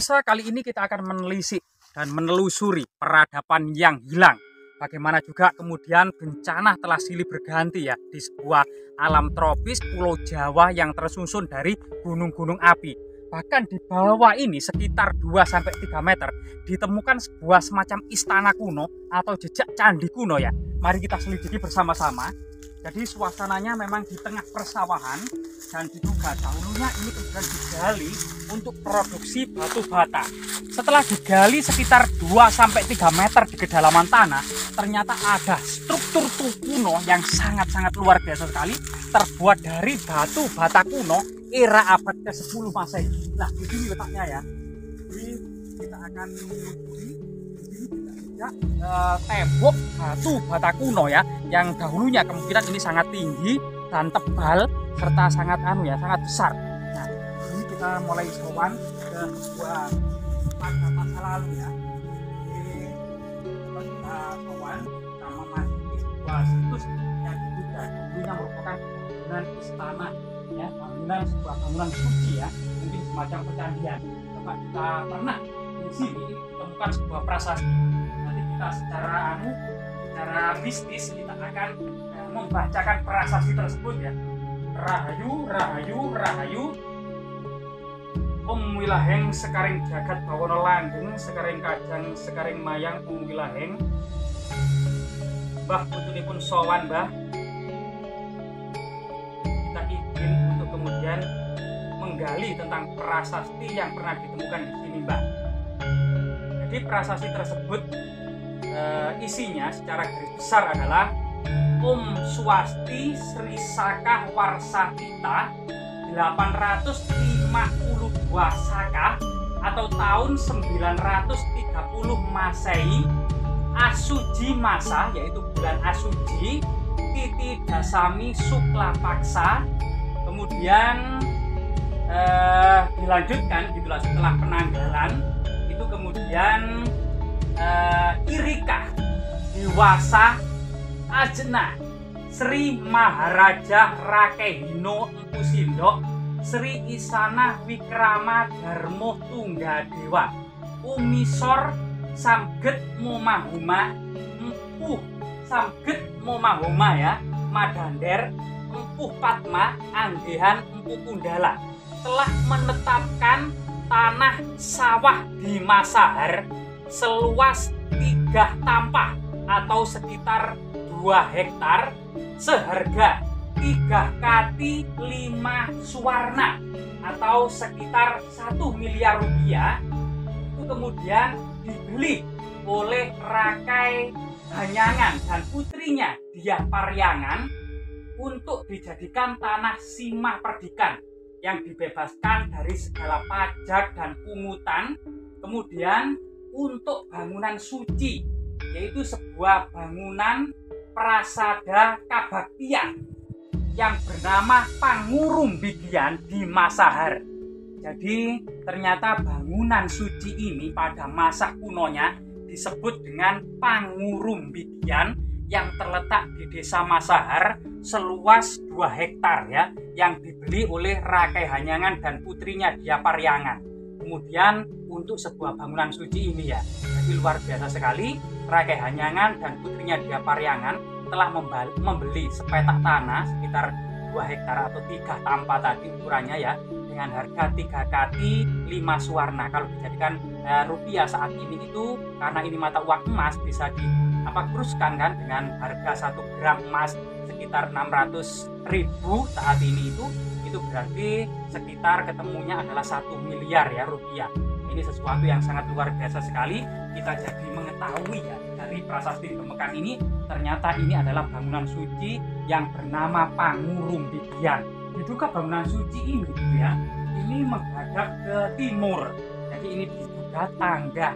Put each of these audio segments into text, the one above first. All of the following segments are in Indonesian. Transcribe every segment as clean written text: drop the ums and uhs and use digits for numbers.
pemirsa, kali ini kita akan menelisik dan menelusuri peradaban yang hilang. Bagaimana juga kemudian bencana telah silih berganti ya di sebuah alam tropis Pulau Jawa yang tersusun dari gunung-gunung api. Bahkan di bawah ini sekitar 2-3 meter ditemukan sebuah semacam istana kuno atau jejak candi kuno ya. Mari kita selidiki bersama-sama. Jadi suasananya memang di tengah persawahan dan diduga dahulunya ini kemudian digali untuk produksi batu bata. Setelah digali sekitar 2-3 meter di kedalaman tanah, ternyata ada struktur kuno yang sangat-sangat luar biasa sekali, terbuat dari batu bata kuno era abad ke-10 Masehi. Nah, di sini letaknya ya. Jadi kita akan menelusuri tembok batu bata kuno ya, yang dahulunya kemungkinan ini sangat tinggi dan tebal serta sangat sangat besar. Nah, ini kita mulai sowan ke sebuah masa lalu ya. Jadi kita sowan kita memasuki sebuah situs yang diduga dulunya merupakan bangunan istana ya, sebuah bangunan suci ya, mungkin semacam percandian. Coba kita pernah di sini ditemukan sebuah prasasti. Kita secara mistis kita akan membacakan prasasti tersebut ya. Rahayu, rahayu, rahayu. Wilaheng sekaring jagat bawana langgeng, sekaring kajang, sekaring mayang wilaheng. Mbah putunipun sowan Mbah. Kita izin untuk kemudian menggali tentang prasasti yang pernah ditemukan di sini Mbah. Jadi prasasti tersebut isinya secara garis besar adalah Om Swasti Sri Saka Warsatita 852 Saka atau tahun 930 Masehi, Asuji Masa yaitu bulan Asuji, Titi Dasami Sukla Paksa. Kemudian dilanjutkan gitulah setelah penanggalan itu kemudian Irika Diwasa Ajna Sri Maharaja Rakehino Empu Sindok Sri Isana Wikrama Darmo Tunggadewa Umisor Samget Momahuma Empuh Samget Momahuma ya Madander Empuh Padma Anggehan Empu Kundala telah menetapkan tanah sawah di Masahar seluas 3 tampah atau sekitar 2 hektar seharga 3 kati 5 suwarna atau sekitar 1 miliar rupiah itu kemudian dibeli oleh Rakai Hanyangan dan putrinya Dia Paryangan untuk dijadikan tanah simah perdikan yang dibebaskan dari segala pajak dan pungutan, kemudian untuk bangunan suci, yaitu sebuah bangunan prasada kabaktian yang bernama Pangurumbigian di Masahar. Jadi ternyata bangunan suci ini pada masa kunonya disebut dengan Pangurumbigian yang terletak di desa Masahar seluas 2 hektar ya, yang dibeli oleh Rakai Hanyangan dan putrinya Dia Paryangan. Kemudian untuk sebuah bangunan suci ini ya, jadi luar biasa sekali. Rakai Hanyangan dan putrinya Dia Paryangan telah membeli sepetak tanah sekitar 2 hektar atau 3 tampah tadi ukurannya ya, dengan harga 3 kati 5 suwarna. Kalau dijadikan rupiah saat ini itu, karena ini mata uang emas, bisa kuruskan kan dengan harga 1 gram emas sekitar 600.000 saat ini itu berarti sekitar ketemunya adalah 1 miliar ya rupiah. Ini sesuatu yang sangat luar biasa sekali. Kita jadi mengetahui ya dari prasasti ditemukan ini, ternyata ini adalah bangunan suci yang bernama Pangurumbigian. Diduga bangunan suci ini gitu ya, ini menghadap ke timur. Jadi ini diduga tangga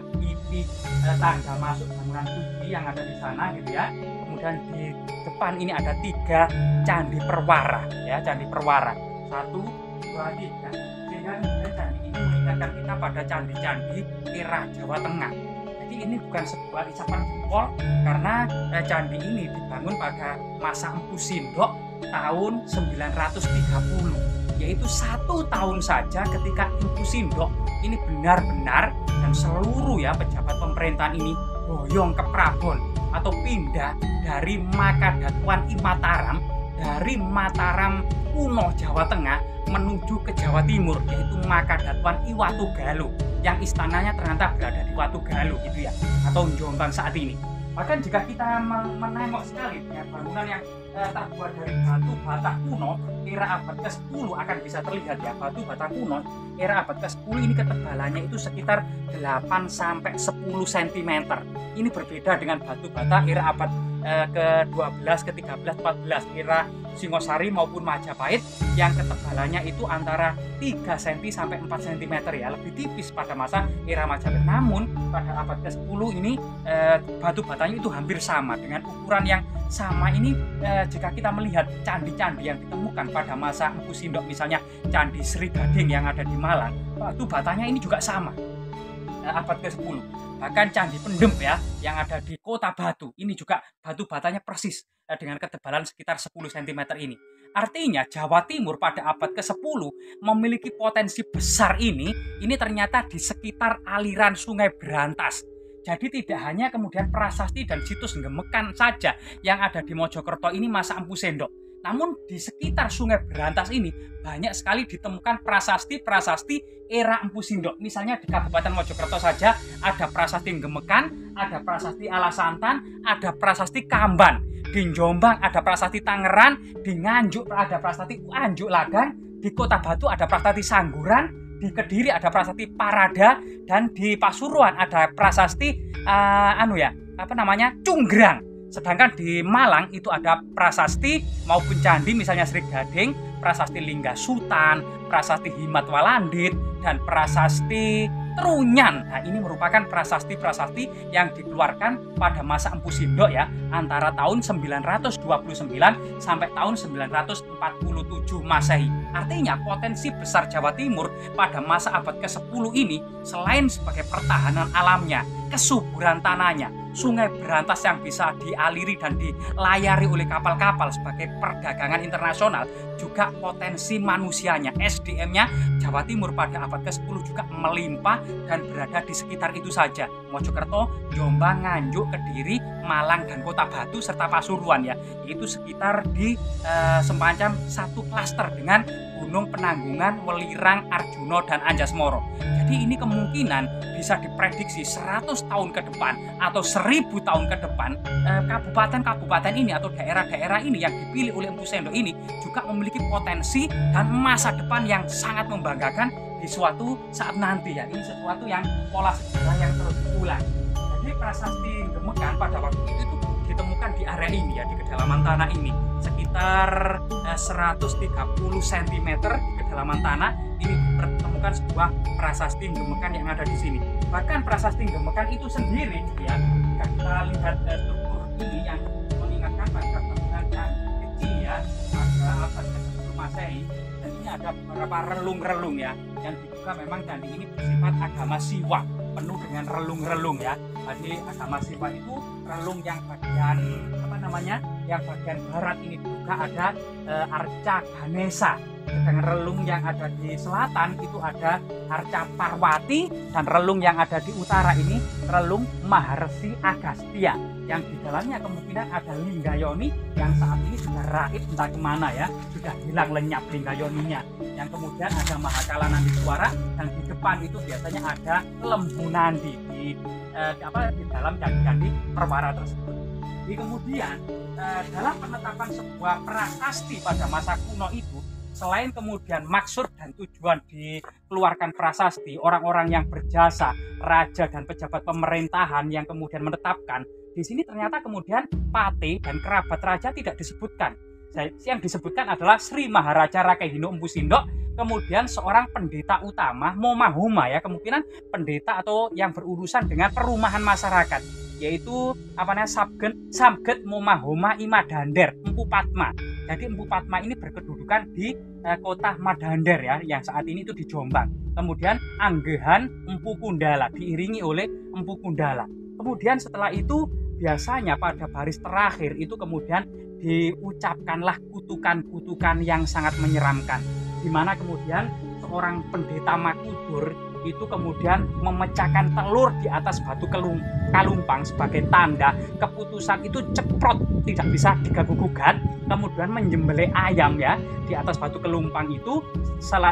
tangga masuk bangunan suci yang ada di sana gitu ya. Kemudian di depan ini ada 3 candi perwara ya, candi perwara 1, 2, 3. Sehingga kemudian candi ini mengingatkan kita pada candi-candi era Jawa Tengah. Jadi ini bukan sebuah isapan jempol, karena candi ini dibangun pada masa Empu Sindok tahun 930. yaitu 1 tahun saja ketika Empu Sindok ini benar-benar dan seluruh ya pejabat pemerintahan ini boyong ke Prabon atau pindah dari Makadatuan I Mataram, dari Mataram kuno Jawa Tengah menuju ke Jawa Timur, yaitu Makadatuan I Watugalo yang istananya ternyata berada di Watugalo gitu ya, atau Jombang saat ini. Bahkan jika kita menengok sekali ya, bangunan yang terbuat dari batu bata kuno era abad ke-10 akan bisa terlihat ya, batu bata kuno era abad ke-10 ini ketebalannya itu sekitar 8 sampai 10 cm. Ini berbeda dengan batu bata era abad ke-12, ke-13, 14 era Singosari maupun Majapahit yang ketebalannya itu antara 3 cm sampai 4 cm ya, lebih tipis pada masa era Majapahit. Namun pada abad ke-10 ini batu batanya itu hampir sama dengan ukuran yang sama ini. Jika kita melihat candi-candi yang ditemukan pada masa Empu Sindok, misalnya Candi Sri Gading yang ada di Malang, batu batanya ini juga sama abad ke-10. Bahkan Candi Pendem ya yang ada di Kota Batu ini juga batu batanya persis dengan ketebalan sekitar 10 cm ini. Artinya Jawa Timur pada abad ke-10 memiliki potensi besar ini ternyata di sekitar aliran Sungai Berantas. Jadi tidak hanya kemudian prasasti dan situs Gemekan saja yang ada di Mojokerto ini masa Empu Sindok. Namun di sekitar Sungai Berantas ini banyak sekali ditemukan prasasti-prasasti era Empu Sindok. Misalnya di Kabupaten Mojokerto saja ada prasasti Gemekan, ada prasasti Alasantan, ada prasasti Kamban. Di Jombang ada prasasti Tangerang, di Nganjuk ada prasasti Anjuk Ladang, di Kota Batu ada prasasti Sangguran, di Kediri ada prasasti Parada, dan di Pasuruan ada prasasti Cunggrang. Sedangkan di Malang itu ada prasasti maupun candi misalnya Sri Gading, prasasti Lingga Sutan, prasasti Himat Walandit, dan prasasti Trunyan. Nah, ini merupakan prasasti-prasasti yang dikeluarkan pada masa Empu Sindok ya, antara tahun 929 sampai tahun 947 Masehi. Artinya potensi besar Jawa Timur pada masa abad ke-10 ini selain sebagai pertahanan alamnya, kesuburan tanahnya, Sungai Berantas yang bisa dialiri dan dilayari oleh kapal-kapal sebagai perdagangan internasional, juga potensi manusianya, SDM-nya Jawa Timur pada abad ke-10 juga melimpah dan berada di sekitar itu saja. Mojokerto, Jombang, Nganjuk, Kediri, Malang, dan Kota Batu serta Pasuruan ya, itu sekitar di semacam satu klaster dengan Gunung Penanggungan, Welirang, Arjuna, dan Anjasmara. Jadi ini kemungkinan bisa diprediksi 100 tahun ke depan atau 1000 tahun ke depan, kabupaten-kabupaten ini atau daerah-daerah ini yang dipilih oleh Empu Sindok ini juga memiliki potensi dan masa depan yang sangat membanggakan di suatu saat nanti ya. Ini sesuatu yang pola sejarah yang terus berulang. Jadi prasasti Gemekan pada waktu itu ditemukan di area ini ya, di kedalaman tanah ini sekitar 130 cm di kedalaman tanah ini ditemukan sebuah prasasti Gemekan yang ada di sini. Bahkan prasasti Gemekan itu sendiri ya, jika kita lihat struktur ini yang mengingatkan pada bangunan candi kecil ya pada abad ke-10 Masehi, dan ini ada beberapa relung-relung ya yang diduga memang candi ini bersifat agama Siwa, penuh dengan relung-relung ya. Jadi agama Siwa itu relung yang bagian yang bagian barat ini juga ada Arca Ganesha. Sedangkan relung yang ada di selatan itu ada Arca Parwati, dan relung yang ada di utara ini relung Maharsi Agastya yang di dalamnya kemungkinan ada Linggayoni yang saat ini sudah raib entah kemana ya, sudah hilang lenyap Linggayoninya. Yang kemudian ada Mahakala Nandiswara, dan di depan itu biasanya ada Lembu Nandi di dalam candi-candi perwara tersebut. Jadi kemudian dalam penetapan sebuah prasasti pada masa kuno itu, selain kemudian maksud dan tujuan dikeluarkan prasasti, orang-orang yang berjasa, raja dan pejabat pemerintahan yang kemudian menetapkan, di sini ternyata kemudian pate dan kerabat raja tidak disebutkan. Yang disebutkan adalah Sri Maharaja Rakehino Empu Sindok, kemudian seorang pendeta utama Momahoma ya, kemungkinan pendeta atau yang berurusan dengan perumahan masyarakat, yaitu Sabget Momahoma Imadander Empu Padma. Jadi Empu Padma ini berkedudukan di kota Madander ya, yang saat ini itu di Jombang. Kemudian Anggehan Empu Kundala diiringi oleh Empu Kundala. Kemudian setelah itu biasanya pada baris terakhir itu kemudian diucapkanlah kutukan-kutukan yang sangat menyeramkan. di mana kemudian seorang pendeta Makudur itu kemudian memecahkan telur di atas batu kalumpang sebagai tanda keputusan itu ceprot, tidak bisa diganggu-gugat, kemudian menyembelih ayam ya di atas batu kelumpang itu,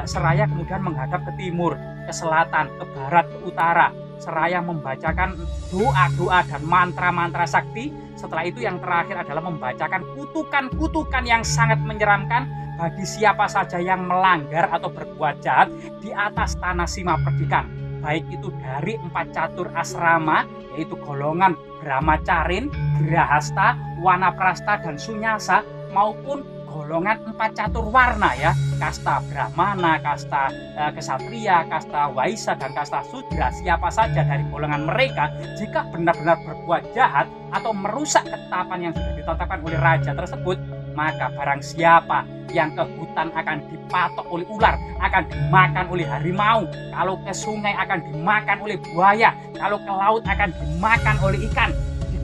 seraya kemudian menghadap ke timur, ke selatan, ke barat, ke utara, seraya membacakan doa-doa dan mantra-mantra sakti. Setelah itu yang terakhir adalah membacakan kutukan-kutukan yang sangat menyeramkan bagi siapa saja yang melanggar atau berbuat jahat di atas tanah Sima Perdikan, baik itu dari 4 catur asrama, yaitu golongan Brahmacarin, Grahasta, Wanaprasta, dan Sunyasa, maupun golongan 4 catur warna ya, kasta Brahmana, kasta Kesatria, kasta Waisya, dan kasta Sudra. Siapa saja dari golongan mereka jika benar-benar berbuat jahat atau merusak ketetapan yang sudah ditetapkan oleh raja tersebut, maka barang siapa yang ke hutan akan dipatok oleh ular, akan dimakan oleh harimau, kalau ke sungai akan dimakan oleh buaya, kalau ke laut akan dimakan oleh ikan,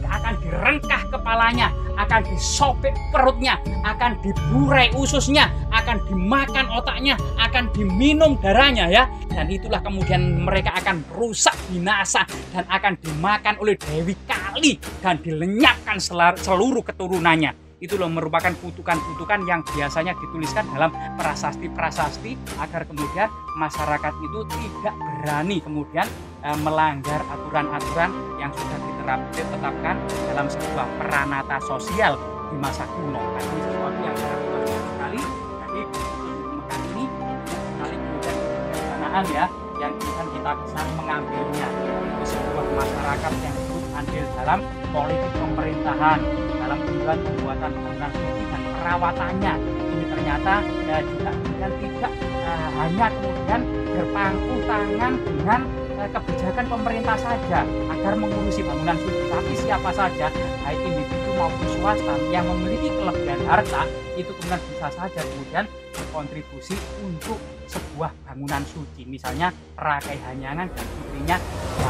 akan direngkah kepalanya, akan disobek perutnya, akan diburai ususnya, akan dimakan otaknya, akan diminum darahnya ya. Dan itulah kemudian mereka akan rusak binasa dan akan dimakan oleh Dewi Kali dan dilenyapkan seluruh keturunannya. Itu loh merupakan kutukan-kutukan yang biasanya dituliskan dalam prasasti-prasasti agar kemudian masyarakat itu tidak berani kemudian melanggar aturan-aturan yang sudah ditetapkan dalam sebuah peranata sosial di masa kuno. Ini sesuatu yang sangat luar biasa sekali. Jadi Mekah ini sekali kemudian kebijaksanaan ya yang kemudian kita bisa mengambilnya. Itu sebuah masyarakat yang ikut andil dalam politik pemerintahan, dalam tujuan pembuatan bangunan suci dan perawatannya. Ini ternyata juga kemudian tidak hanya kemudian berpangku tangan dengan kebijakan pemerintah saja agar mengurusi bangunan suci, tapi siapa saja baik individu maupun swasta yang memiliki kelebihan harta itu kemudian bisa saja kemudian berkontribusi untuk sebuah bangunan suci. Misalnya Rakai Hanyangan dan putrinya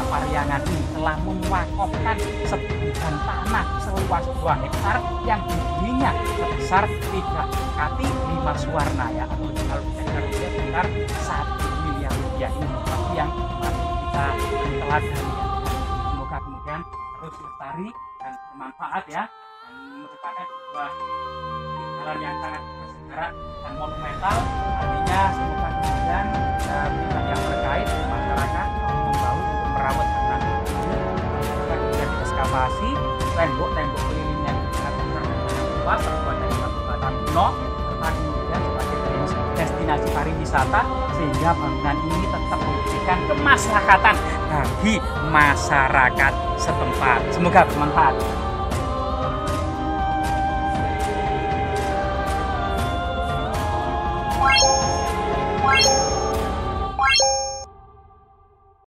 Paryangan ini telah mewakafkan sebidang tanah seluas 2 hektar yang dibelinya sebesar 3 kati 5 suwarna ya, atau kalau kita rupiah sekitar 1 miliar rupiah. Ini sesuatu yang kita teladani ya. Semoga kemudian terus lestari dan bermanfaat ya, dan merupakan sebuah jalan yang sangat bersejarah dan monumental. Artinya semoga kemudian pihak yang terkait masyarakat membangun untuk merawat bangunan ini, semoga kemudian diekskavasi tembok-tembok kelilingnya itu dengan besar dan kuat terbuat dari batu bata kuno, serta kemudian sebagai destinasi pariwisata sehingga bangunan ini tetap memberikan kemaslahatan bagi masyarakat setempat. Semoga bermanfaat.